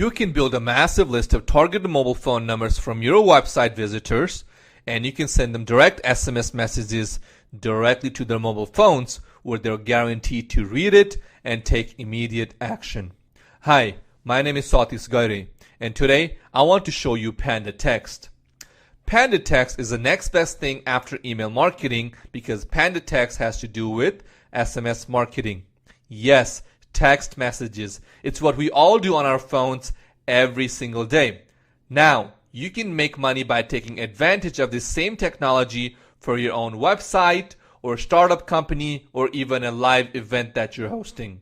You can build a massive list of targeted mobile phone numbers from your website visitors, and you can send them direct SMS messages directly to their mobile phones where they're guaranteed to read it and take immediate action. Hi, my name is Satis Gaire, and today I want to show you Panda Text. Panda Text is the next best thing after email marketing because Panda Text has to do with SMS marketing. Yes, text messages. It's what we all do on our phones every single day. Now, you can make money by taking advantage of this same technology for your own website or startup company or even a live event that you're hosting.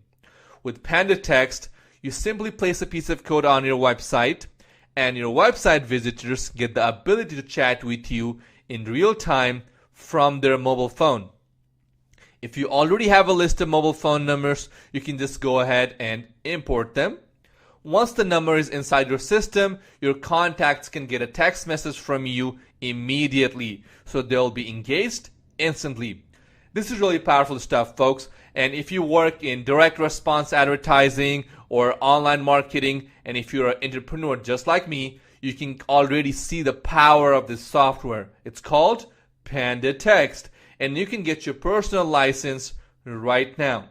With Panda Text, you simply place a piece of code on your website and your website visitors get the ability to chat with you in real time from their mobile phone. If you already have a list of mobile phone numbers, you can just go ahead and import them. Once the number is inside your system, your contacts can get a text message from you immediately, so they'll be engaged instantly. This is really powerful stuff, folks, and if you work in direct response advertising or online marketing, and if you're an entrepreneur just like me, you can already see the power of this software. It's called Panda Text, and you can get your personal license right now.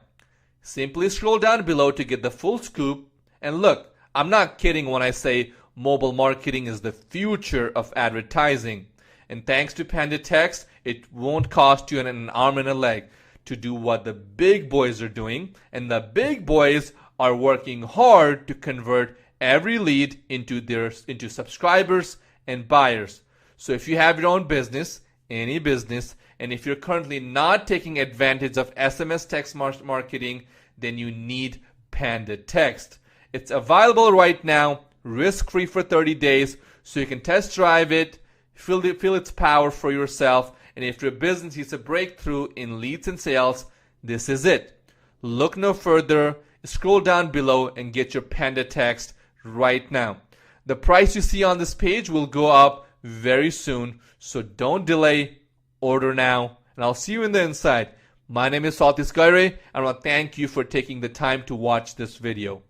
Simply scroll down below to get the full scoop. And look, I'm not kidding when I say mobile marketing is the future of advertising. And thanks to Panda Text, it won't cost you an arm and a leg to do what the big boys are doing. And the big boys are working hard to convert every lead into subscribers and buyers. So if you have your own business, any business, and if you're currently not taking advantage of SMS text marketing, then you need Panda Text. It's available right now, risk-free for 30 days, so you can test drive it, feel its power for yourself, and if your business needs a breakthrough in leads and sales, this is it. Look no further, scroll down below and get your Panda Text right now. The price you see on this page will go up very soon, so don't delay. Order now, and I'll see you in the inside. My name is Satis Gaire, and I want to thank you for taking the time to watch this video.